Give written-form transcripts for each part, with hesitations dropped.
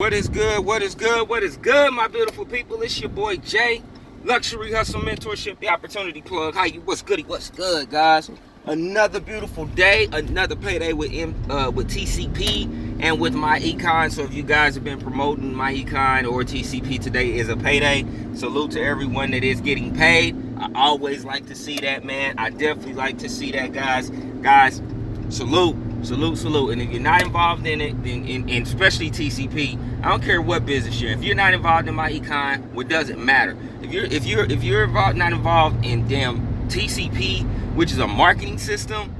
What is good? What is good? What is good, my beautiful people? It's your boy Jay, Luxury Hustle Mentorship, the Opportunity Plug. How you? What's goody? What's good, guys? Another beautiful day, another payday with TCP and with my econ. So if you guys have been promoting my econ or TCP, today is a payday. Salute to everyone that is getting paid. I always like to see that, man. I definitely like to see that, guys. Guys, salute. And if you're not involved in it, then especially TCP, I don't care what business you're in. If you're not involved in my econ, what does it matter? If you're not involved in damn TCP, which is a marketing system,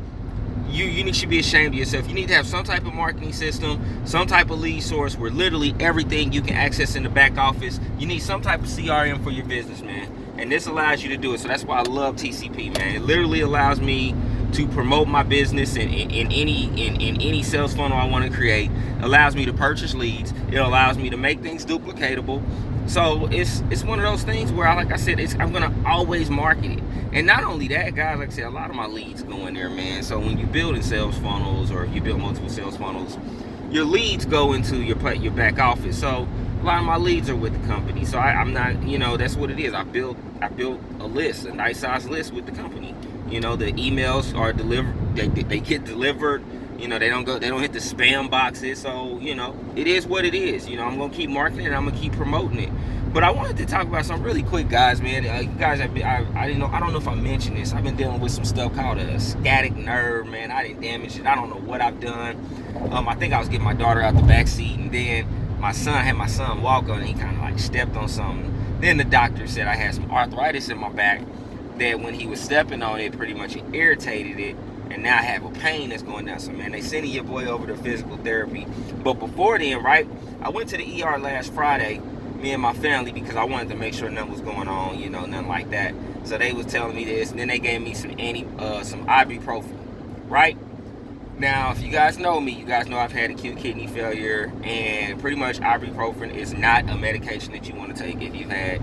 you should be ashamed of yourself. You need to have some type of marketing system, some type of lead source where literally everything you can access in the back office. You need some type of CRM for your business, man. And this allows you to do it. So that's why I love TCP, man. It literally allows me to promote my business in any sales funnel I want to create. It allows me to purchase leads. It allows me to make things duplicatable. So it's one of those things where, like I said, I'm gonna always market it. And not only that, guys, like I said, a lot of my leads go in there, man. So when you're building sales funnels, or if you build multiple sales funnels, your leads go into your back office. So a lot of my leads are with the company. So I'm not, that's what it is. I built a list, a nice size list with the company. The emails are delivered. They get delivered. They don't hit the spam boxes. So it is what it is. I'm gonna keep marketing it. I'm gonna keep promoting it. But I wanted to talk about something really quick, guys. Man, you guys have been, I didn't know. I don't know if I mentioned this. I've been dealing with some stuff called a sciatic nerve. Man, I didn't damage it. I don't know what I've done. I think I was getting my daughter out the back seat, and then my son walk on, and he kind of like stepped on something. Then the doctor said I had some arthritis in my back, that when he was stepping on it, pretty much irritated it, and now I have a pain that's going down. So, man, they sending your boy over to physical therapy. But before then, right, I went to the ER last Friday, me and my family, because I wanted to make sure nothing was going on, nothing like that. So they was telling me this, and then they gave me some ibuprofen, right? Now, if you guys know me, you guys know I've had acute kidney failure, and pretty much ibuprofen is not a medication that you want to take if you've had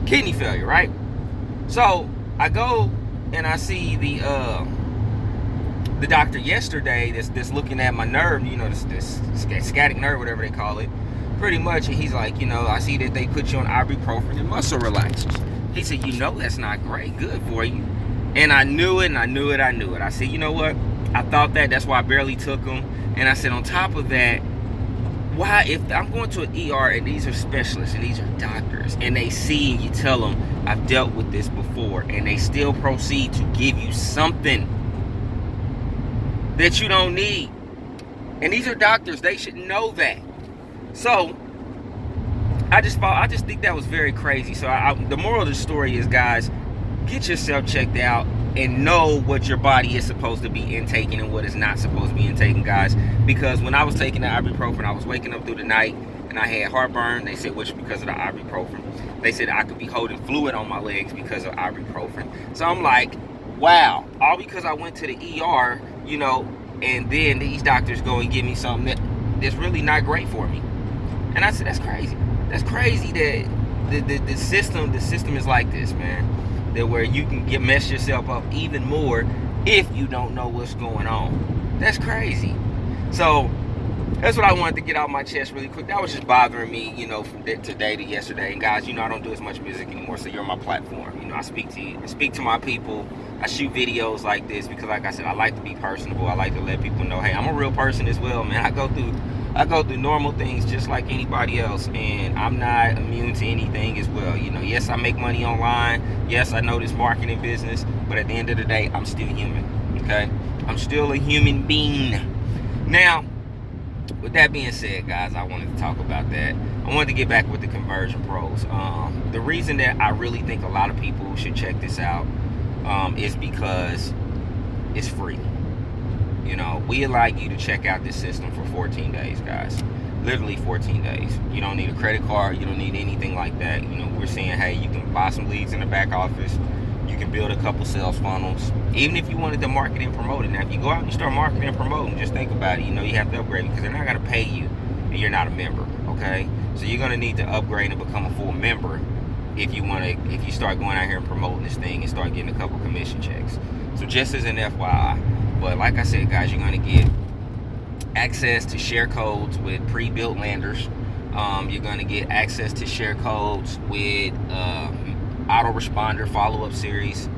kidney failure, right? So I go and I see the doctor yesterday that's looking at my nerve, this sciatic nerve, whatever they call it, pretty much. And he's like, I see that they put you on ibuprofen and muscle relaxers. He said, that's not great, good for you. And I knew it. I said, you know what? I thought that's why I barely took them. And I said, on top of that, why, if I'm going to an ER and these are specialists and these are doctors, and they see and you tell them, I've dealt with this before, and they still proceed to give you something that you don't need. And these are doctors, they should know that. So I just think that was very crazy. So the moral of the story is, guys, get yourself checked out and know what your body is supposed to be intaking and what is not supposed to be intaking, guys. Because when I was taking the ibuprofen, I was waking up through the night and I had heartburn. They said, which because of the ibuprofen. They said I could be holding fluid on my legs because of ibuprofen. So I'm like, wow, all because I went to the ER, and then these doctors go and give me something that's really not great for me. And I said, that's crazy. That's crazy that the system is like this, man. That where you can mess yourself up even more if you don't know what's going on. That's crazy. So that's what I wanted to get out my chest really quick. That was just bothering me, from today to yesterday. And guys, I don't do as much music anymore, so you're on my platform. I speak to you. I speak to my people. I shoot videos like this because, like I said, I like to be personable. I like to let people know, hey, I'm a real person as well, man. I go through normal things just like anybody else, and I'm not immune to anything as well. Yes, I make money online. Yes, I know this marketing business, but at the end of the day, I'm still human, okay? I'm still a human being. Now, with that being said, guys, I wanted to talk about that. I wanted to get back with the Conversion Pros. The reason that I really think a lot of people should check this out is because it's free. We allow you to check out this system for 14 days, guys. Literally 14 days. You don't need a credit card. You don't need anything like that. We're saying, hey, you can buy some leads in the back office. You can build a couple sales funnels. Even if you wanted to market and promote it. Now, if you go out and you start marketing and promoting, just think about it. You have to upgrade because they're not going to pay you and you're not a member, okay? So you're going to need to upgrade and become a full member if you start going out here and promoting this thing and start getting a couple commission checks. So just as an FYI. But like I said, guys, you're going to get access to share codes with pre-built landers. You're going to get access to share codes with autoresponder follow-up series.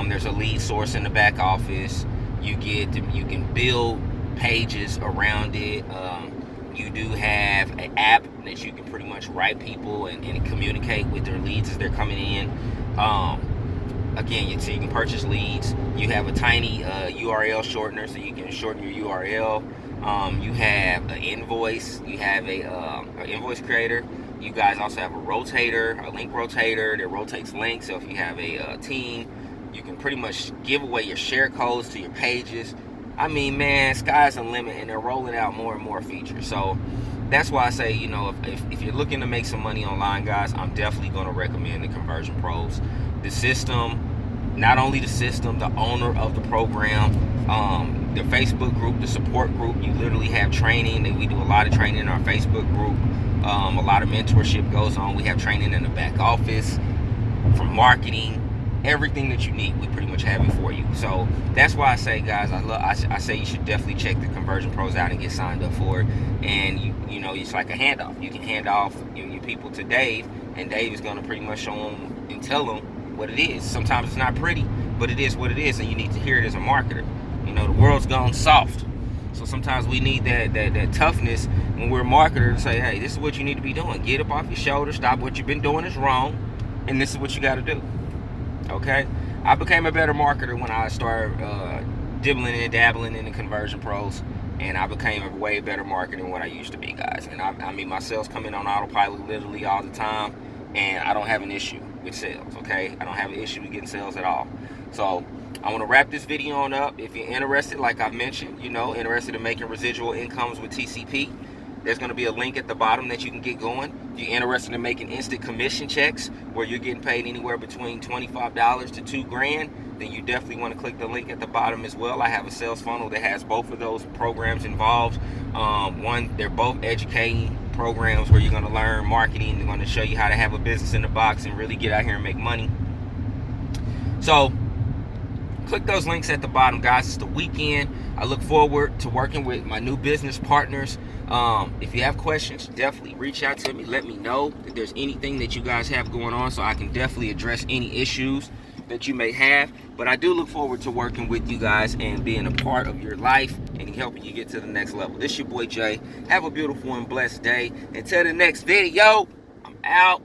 There's a lead source in the back office. You can build pages around it. You do have an app that you can pretty much write people and communicate with their leads as they're coming in. Again, so you can purchase leads. You have a tiny URL shortener, so you can shorten your URL. You have an invoice. You have an invoice creator. You guys also have a rotator, a link rotator that rotates links. So if you have a team, you can pretty much give away your share codes to your pages. I mean, man, sky's the limit, and they're rolling out more and more features. So that's why I say, you know, if you're looking to make some money online, guys, I'm definitely going to recommend the Conversion Pros. The system, not only the system, the owner of the program, the Facebook group, the support group. You literally have training, and we do a lot of training in our Facebook group. A lot of mentorship goes on. We have training in the back office, from marketing, everything that you need. We pretty much have it for you. So that's why I say, guys, I say you should definitely check the Conversion Pros out and get signed up for it. And you know, it's like a handoff. You can hand off your people to Dave, and Dave is going to pretty much show them and tell them what it is. Sometimes it's not pretty, but it is what it is, and you need to hear it as a marketer. You know, the world's gone soft, so sometimes we need that toughness when we're a marketer to say, hey, this is what you need to be doing. Get up off your shoulders. Stop what you've been doing is wrong, and this is what you got to do. Okay, I became a better marketer when I started dibbling and dabbling in the Conversion Pros, and I became a way better marketer than what I used to be, guys. And I mean, my sales come in on autopilot literally all the time, and I don't have an issue with sales. Okay, I don't have an issue with getting sales at all. So I want to wrap this video on up. If you're interested, like I've mentioned, you know, interested in making residual incomes with TCP, there's going to be a link at the bottom that you can get going. If you're interested in making instant commission checks where you're getting paid anywhere between $25 to $2,000, then you definitely want to click the link at the bottom as well. I have a sales funnel that has both of those programs involved. They're both educating programs where you're going to learn marketing. They're going to show you how to have a business in the box and really get out here and make money. So click those links at the bottom, guys. It's the weekend. I look forward to working with my new business partners. If you have questions, definitely reach out to me. Let me know if there's anything that you guys have going on, so I can definitely address any issues that you may have. But I do look forward to working with you guys and being a part of your life and helping you get to the next level. This is your boy Jay. Have a beautiful and blessed day. Until the next video, I'm out.